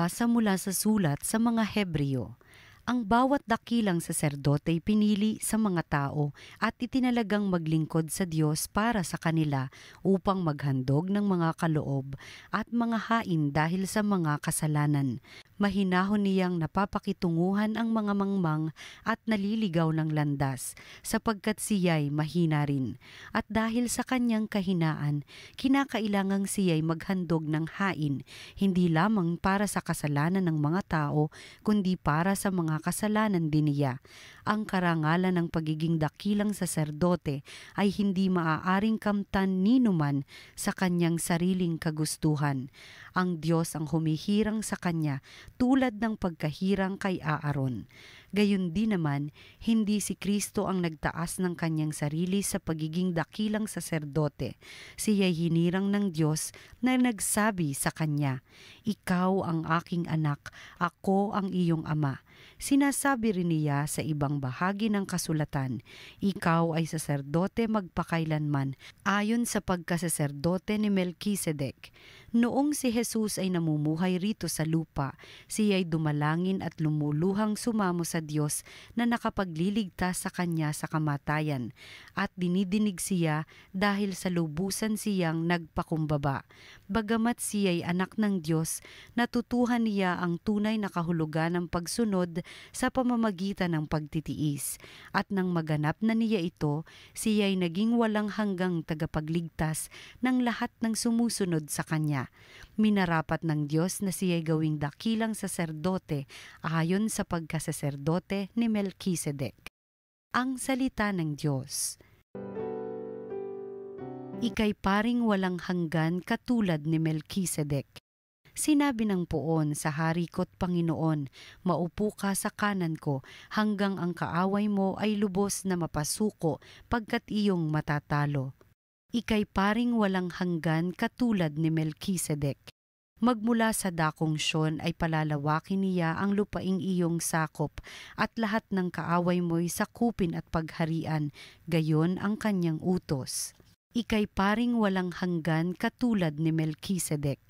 Pagbabasa mula sa sulat sa mga Hebreo. Ang bawat dakilang saserdote ay pinili sa mga tao at itinalagang maglingkod sa Diyos para sa kanila upang maghandog ng mga kaloob at mga hain dahil sa mga kasalanan. Mahinahon niyang napapakitunguhan ang mga mangmang at naliligaw ng landas sapagkat siya'y mahina rin. At dahil sa kanyang kahinaan, kinakailangang siya'y maghandog ng hain, hindi lamang para sa kasalanan ng mga tao, kundi para sa mga kasalanan din niya. Ang karangalan ng pagiging dakilang saserdote ay hindi maaaring kamtan ni numan sa kanyang sariling kagustuhan. Ang Diyos ang humihirang sa kanya tulad ng pagkahirang kay Aaron. Gayon din naman, hindi si Kristo ang nagtaas ng kanyang sarili sa pagiging dakilang saserdote. Siya'y hinirang ng Diyos na nagsabi sa kanya, "Ikaw ang aking anak, ako ang iyong ama." Sinasabi rin niya sa ibang bahagi ng kasulatan, "Ikaw ay saserdote magpakailanman ayon sa pagkasaserdote ni Melkisedek." Noong si Jesus ay namumuhay rito sa lupa, siya ay dumalangin at lumuluhang sumamo sa Diyos na nakapagliligtas sa kanya sa kamatayan, at dinidinig siya dahil sa lubusan siyang nagpakumbaba. Bagamat siya ay anak ng Diyos, natutuhan niya ang tunay na kahulugan ng pagsunod sa pamamagitan ng pagtitiis. At nang maganap na niya ito, siya ay naging walang hanggang tagapagligtas ng lahat ng sumusunod sa kanya. Minarapat ng Diyos na siya ay gawing dakilang saserdote ayon sa pagkasaserdote ni Melkisedek. Ang salita ng Diyos. Ika'y paring walang hanggan katulad ni Melkisedek. Sinabi ng poon sa hari ko't Panginoon, "Maupo ka sa kanan ko hanggang ang kaaway mo ay lubos na mapasuko pagkat iyong matatalo." Ika'y paring walang hanggan katulad ni Melkisedek. Magmula sa dakong Siyon ay palalawakin niya ang lupaing iyong sakop at lahat ng kaaway mo'y sakupin at pagharian, gayon ang kanyang utos. Ika'y paring walang hanggan katulad ni Melkisedek.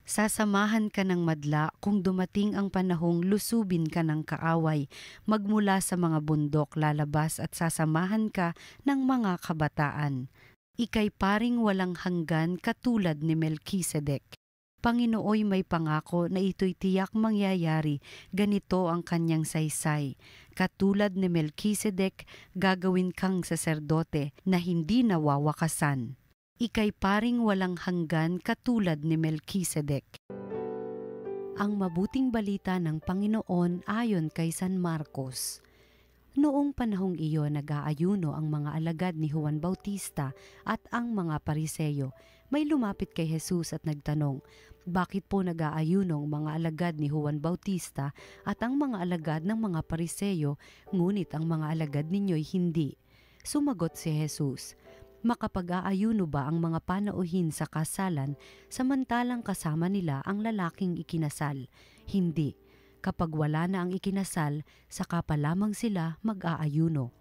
Sasamahan ka ng madla kung dumating ang panahong lusubin ka ng kaaway, magmula sa mga bundok lalabas at sasamahan ka ng mga kabataan. Ika'y paring walang hanggan katulad ni Melkisedek. Panginooy may pangako na ito'y tiyak mangyayari, ganito ang kanyang saysay. Katulad ni Melkisedek, gagawin kang saserdote na hindi nawawakasan. Ika'y paring walang hanggan katulad ni Melkisedek. Ang mabuting balita ng Panginoon ayon kay San Marcos. Noong panahong iyon nag-aayuno ang mga alagad ni Juan Bautista at ang mga Pariseyo. May lumapit kay Jesus at nagtanong, "Bakit po nag-aayuno ang mga alagad ni Juan Bautista at ang mga alagad ng mga Pariseyo, ngunit ang mga alagad ninyo'y hindi?" Sumagot si Jesus, "Makapag-aayuno ba ang mga panauhin sa kasalan samantalang kasama nila ang lalaking ikinasal? Hindi. Kapag wala na ang ikinasal, saka pa lamang sila mag-aayuno.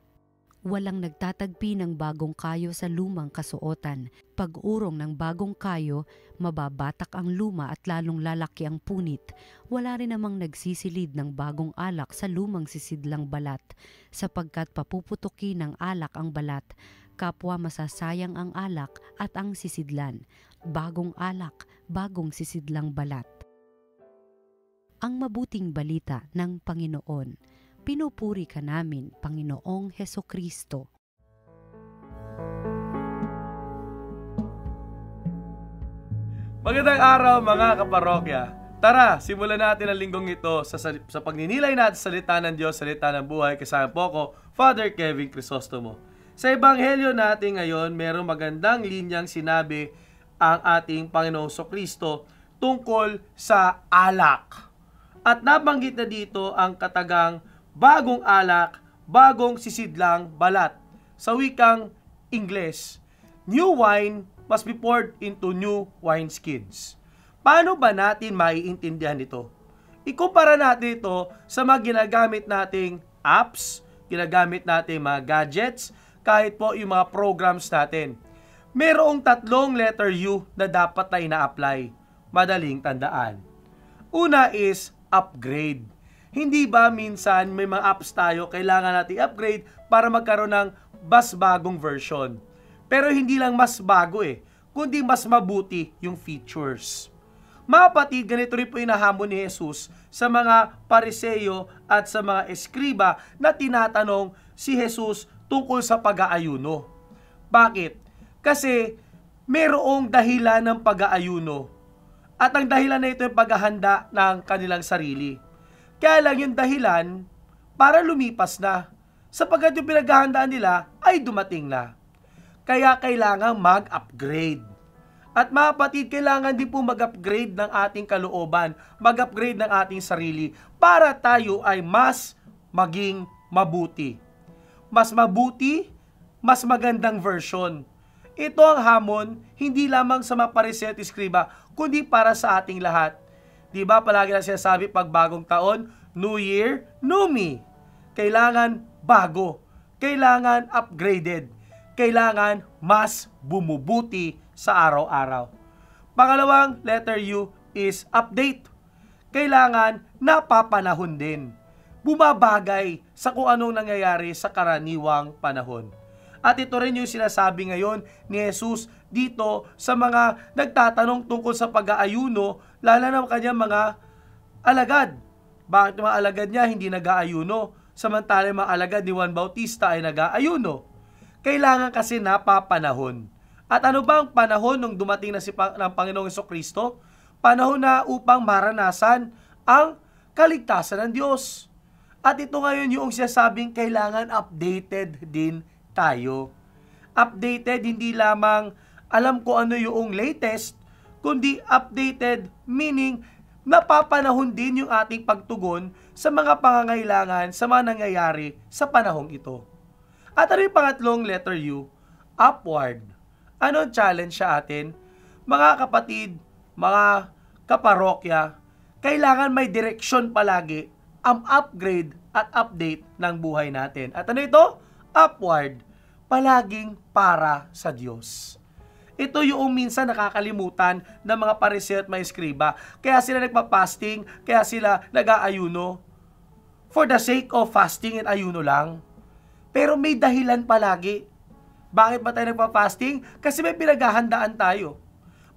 Walang nagtatagpi ng bagong kayo sa lumang kasuotan. Pag urong ng bagong kayo, mababatak ang luma at lalong lalaki ang punit. Wala rin namang nagsisilid ng bagong alak sa lumang sisidlang balat, sapagkat papuputukin ng alak ang balat. Kapwa masasayang ang alak at ang sisidlan. Bagong alak, bagong sisidlang balat." Ang mabuting balita ng Panginoon. Pinupuri ka namin, Panginoong Hesukristo. Magandang araw mga kaparokya. Tara, simulan natin ang linggong ito sa pagninilay natin sa salita ng Diyos, salita ng buhay. Kasama po ako, Father Kevin Crisostomo. Sa Ebanghelyo natin ngayon, merong magandang linyang sinabi ang ating Panginoong Hesukristo tungkol sa alak. At nabanggit na dito ang katagang bagong alak, bagong sisidlang balat. Sa wikang Ingles, new wine must be poured into new wineskins. Paano ba natin maiintindihan ito? Ikumpara natin ito sa mga ginagamit nating apps, ginagamit nating mga gadgets, kahit po yung mga programs natin. Merong 3 letter U na dapat na ina-apply. Madaling tandaan. Una is upgrade. Hindi ba minsan may mga apps tayo, kailangan natin upgrade para magkaroon ng mas bagong version. Pero hindi lang mas bago kundi mas mabuti yung features. Mga kapatid, ganito rin po inahamon ni Jesus sa mga Pariseo at sa mga eskriba na tinatanong si Jesus tungkol sa pag-aayuno. Bakit? Kasi mayroong dahilan ng pag-aayuno. At ang dahilan na ito ay paghahanda ng kanilang sarili. Kaya lang yung dahilan para lumipas na. Sapagkat yung pinaghahandaan nila ay dumating na. Kaya kailangan mag-upgrade. At mga kapatid, kailangan din po mag-upgrade ng ating kalooban, mag-upgrade ng ating sarili para tayo ay mas maging mabuti. Mas mabuti, mas magandang version. Ito ang hamon, hindi lamang sa mga Pariseo at Eskriba, kundi para sa ating lahat. Diba palagi na sinasabi pag bagong taon, New Year, New Me. Kailangan bago, kailangan upgraded, kailangan mas bumubuti sa araw-araw. Pangalawang letter U is update. Kailangan napapanahon din. Bumabagay sa kung anong nangyayari sa karaniwang panahon. At ito rin yung sinasabi ngayon ni Jesus dito sa mga nagtatanong tungkol sa pag-aayuno, lalo na kanyang mga alagad. Bakit mga alagad niya hindi nag-aayuno? Samantala mga alagad ni Juan Bautista ay nag-aayuno. Kailangan kasi napapanahon. At ano ba ang panahon nung dumating na ng Panginoong Jesucristo? Panahon na upang maranasan ang kaligtasan ng Diyos. At ito ngayon yung sinasabing kailangan updated din tayo. Updated, hindi lamang alam ko ano yung latest, kundi updated, meaning napapanahon din yung ating pagtugon sa mga pangangailangan, sa mga nangyayari sa panahong ito. At ano yung pangatlong letter U? Upward. Ano ang challenge sa atin? Mga kapatid, mga kaparokya, kailangan may direksyon palagi ang upgrade at update ng buhay natin. At ano ito? Upward. Palaging para sa Diyos. Ito yung minsan nakakalimutan ng mga Pariseo at mga Eskriba. Kaya sila nagpa-fasting, kaya sila nag-aayuno. For the sake of fasting and ayuno lang. Pero may dahilan palagi. Bakit ba tayo nagpa-fasting? Kasi may pinaghahandaan tayo.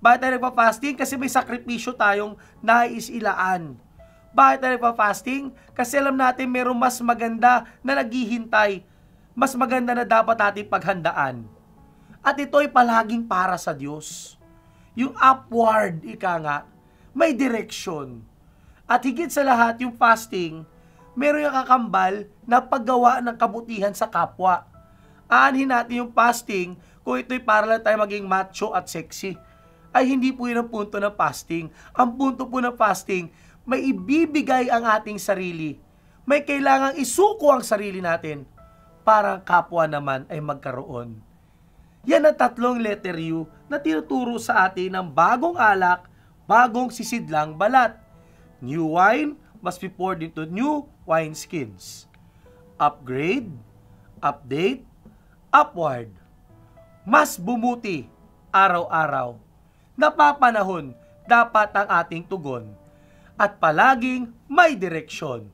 Bakit tayo nagpa-fasting? Kasi may sakripisyo tayong naisilaan. Bakit tayo nagpa-fasting? Kasi alam natin mayroong mas maganda na naghihintay. Mas maganda na dapat natin paghandaan. At ito ay palaging para sa Diyos. Yung upward, ika nga, may direksyon. At higit sa lahat, yung fasting, meron yung kakambal na paggawa ng kabutihan sa kapwa. Aanhin natin yung fasting kung ito'y para lang tayo maging macho at sexy. Ay hindi po yun ang punto ng fasting. Ang punto po ng fasting, may ibibigay ang ating sarili. May kailangang isuko ang sarili natin para ang kapwa naman ay magkaroon. Yan ang tatlong letter U na tinuturo sa atin ng bagong alak, bagong sisidlang balat. New wine must be poured into new wineskins. Upgrade, update, upward. Mas bumuti araw-araw. Napapanahon dapat ang ating tugon at palaging may direksyon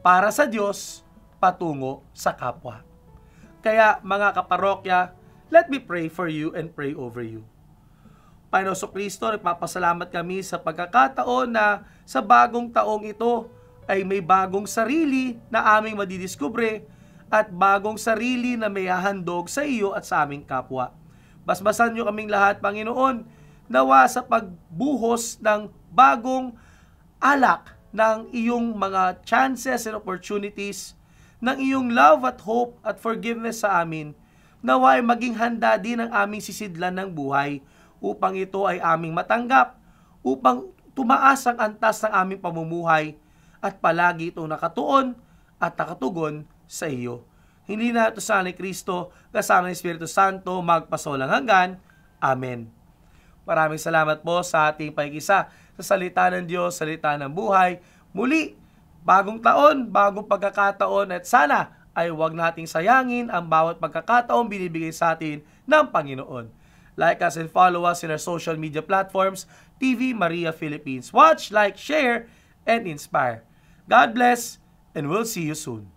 para sa Diyos patungo sa kapwa. Kaya mga kaparokya, let me pray for you and pray over you. Panginoon Kristo, nagpapasalamat kami sa pagkakataon na sa bagong taong ito ay may bagong sarili na aming madidiskubre at bagong sarili na may hahandog sa iyo at sa aming kapwa. Basbasan niyo kaming lahat, Panginoon, nawa sa pagbuhos ng bagong alak ng iyong mga chances and opportunities, ng iyong love at hope at forgiveness sa amin, nawa ay maging handa din ang aming sisidlan ng buhay upang ito ay aming matanggap, upang tumaas ang antas ng aming pamumuhay at palagi itong nakatuon at nakatugon sa iyo. Hindi na ito sa ni Kristo, kasama ng Espiritu Santo, magpasolang hanggan. Amen. Maraming salamat po sa ating paikisa sa salita ng Diyos, salita ng buhay. Muli, bagong taon, bagong pagkakataon at sana ay huwag nating sayangin ang bawat pagkakataon binibigay sa atin ng Panginoon. Like us and follow us in our social media platforms, TV Maria Philippines. Watch, like, share, and inspire. God bless, and we'll see you soon.